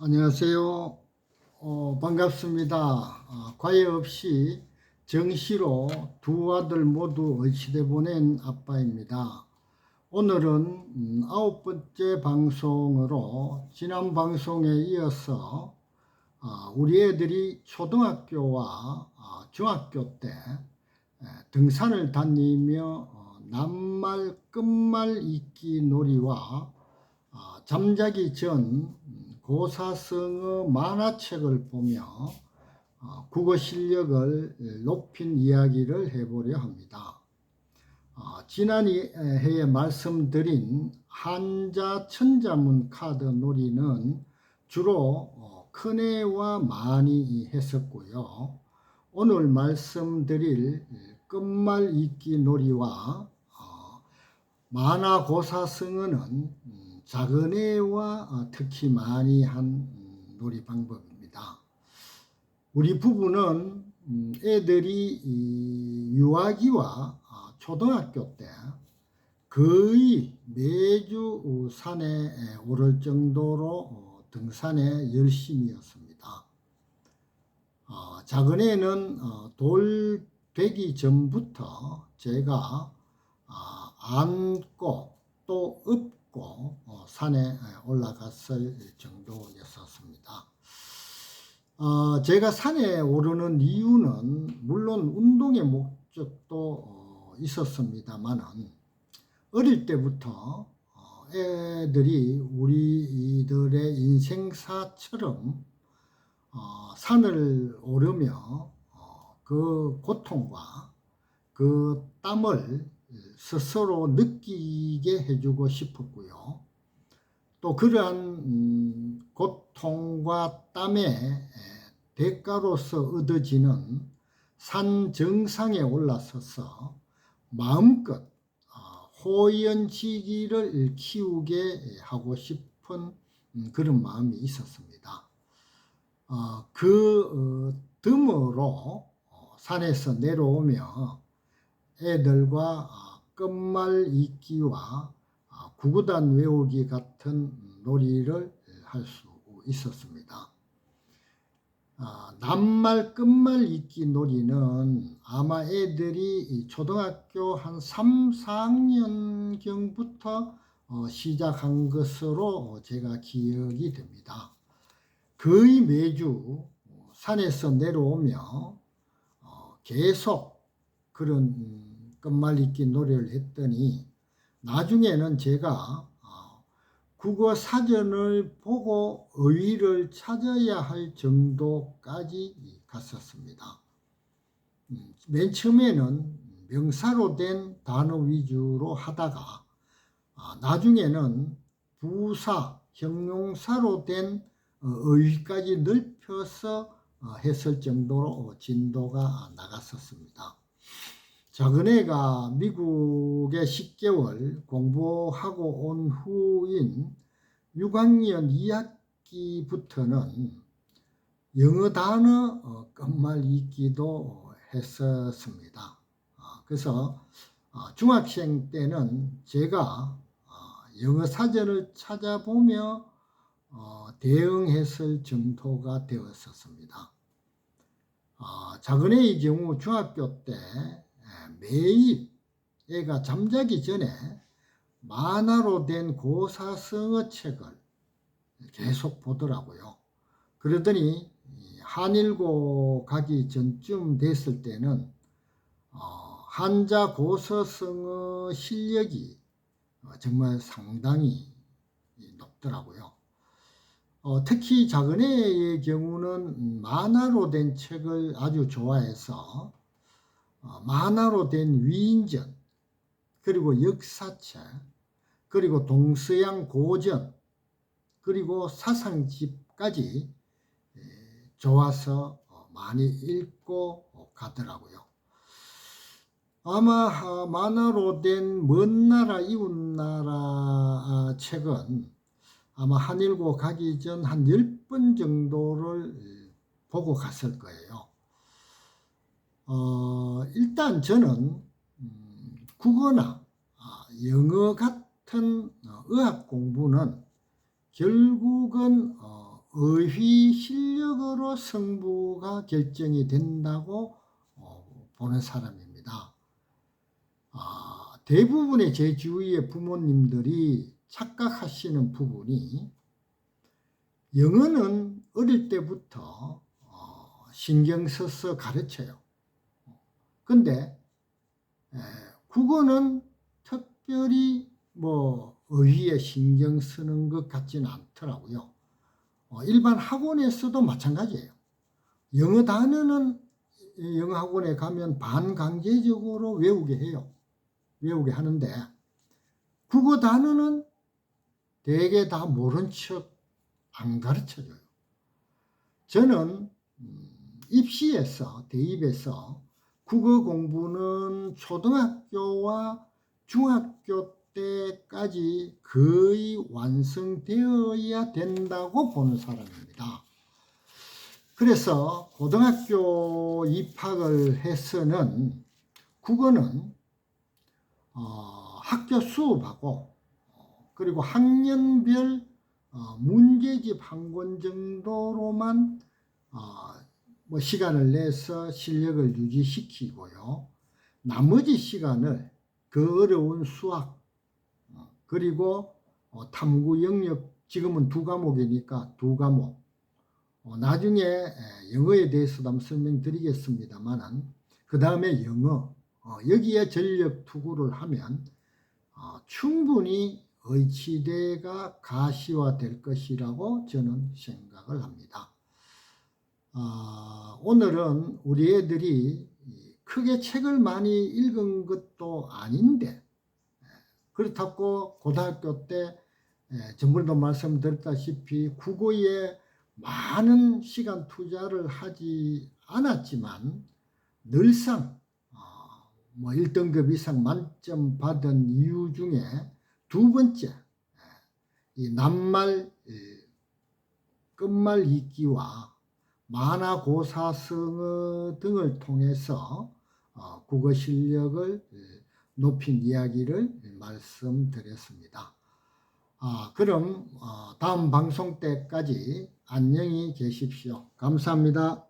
안녕하세요. 반갑습니다. 과외 없이 정시로 두 아들 모두 의시돼 보낸 아빠입니다. 오늘은 9번째 방송으로 지난 방송에 이어서 우리 애들이 초등학교와 중학교 때 등산을 다니며 낱말 끝말 읽기 놀이와 잠자기 전 고사성어 만화책을 보며 국어 실력을 높인 이야기를 해보려 합니다. 지난 해에 말씀드린 한자 천자문 카드 놀이는 주로 큰애와 많이 했었고요. 오늘 말씀드릴 끝말 읽기 놀이와 만화 고사성어는 작은애와 특히 많이 한 놀이 방법입니다. 우리 부부는 애들이 유아기와 초등학교 때 거의 매주 산에 오를 정도로 등산에 열심이었습니다. 작은애는 돌 되기 전부터 제가 안고 또 업고 산에 올라갔을 정도였었습니다. 제가 산에 오르는 이유는 물론 운동의 목적도 있었습니다만은 어릴 때부터 애들이 우리들의 인생사처럼 산을 오르며 그 고통과 그 땀을 스스로 느끼게 해주고 싶었고요. 또 그러한 고통과 땀의 대가로서 얻어지는 산 정상에 올라서서 마음껏 호연지기를 키우게 하고 싶은 그런 마음이 있었습니다. 그 덤으로 산에서 내려오며 애들과 끝말 읽기와 구구단 외우기 같은 놀이를 할 수 있었습니다. 낱말 끝말 읽기 놀이는 아마 애들이 초등학교 한 3, 4학년경부터 시작한 것으로 제가 기억이 됩니다. 거의 매주 산에서 내려오며 계속 그런 끝말 읽기 놀이를 했더니 나중에는 제가 국어 사전을 보고 어휘를 찾아야 할 정도까지 갔었습니다. 맨 처음에는 명사로 된 단어 위주로 하다가 나중에는 부사, 형용사로 된 어휘까지 넓혀서 했을 정도로 진도가 나갔었습니다. 작은애가 미국에 10개월 공부하고 온 후인 6학년 2학기부터는 영어 단어 끝말 읽기도 했었습니다. 그래서 중학생 때는 제가 영어 사전을 찾아보며 대응했을 정도가 되었었습니다. 작은애의 경우 중학교 때 매일 애가 잠자기 전에 만화로 된 고사성어 책을 계속 보더라고요. 그러더니 한일고 가기 전쯤 됐을 때는 한자 고사성어 실력이 정말 상당히 높더라고요. 특히 작은애의 경우는 만화로 된 책을 아주 좋아해서 만화로 된 위인전, 그리고 역사책, 그리고 동서양 고전, 그리고 사상집까지 좋아서 많이 읽고 가더라고요. 아마 만화로 된 먼 나라 이웃나라 책은 아마 한일고 가기 전 한 10번 정도를 보고 갔을 거예요. 일단 저는 국어나 영어 같은 의학 공부는 결국은 의휘 실력으로 승부가 결정이 된다고 보는 사람입니다. 대부분의 제 주위의 부모님들이 착각하시는 부분이 영어는 어릴 때부터 신경 써서 가르쳐요. 근데 국어는 특별히 의의에 신경 쓰는 것 같지는 않더라고요. 일반 학원에서도 마찬가지예요. 영어 단어는 영어 학원에 가면 반강제적으로 외우게 해요. 외우게 하는데 국어 단어는 대개 다 모른 척 안 가르쳐줘요. 저는 입시에서 대입에서 국어 공부는 초등학교와 중학교 때까지 거의 완성되어야 된다고 보는 사람입니다. 그래서 고등학교 입학을 해서는 국어는 학교 수업하고 그리고 학년별 문제집 한 권 정도로만 시간을 내서 실력을 유지시키고요. 나머지 시간을 그 어려운 수학 그리고 탐구 영역, 지금은 2과목이니까 2과목, 나중에 영어에 대해서도 한번 설명드리겠습니다만 그 다음에 영어, 여기에 전력 투구를 하면 충분히 의치대가 가시화될 것이라고 저는 생각을 합니다. 오늘은 우리 애들이 크게 책을 많이 읽은 것도 아닌데 그렇다고 고등학교 때 전번에도 말씀드렸다시피 국어에 많은 시간 투자를 하지 않았지만 늘상 1등급 이상 만점 받은 이유 중에 두 번째, 이 낱말, 끝말 읽기와 만화 고사성어 등을 통해서 국어 실력을 높인 이야기를 말씀드렸습니다. 그럼 다음 방송 때까지 안녕히 계십시오. 감사합니다.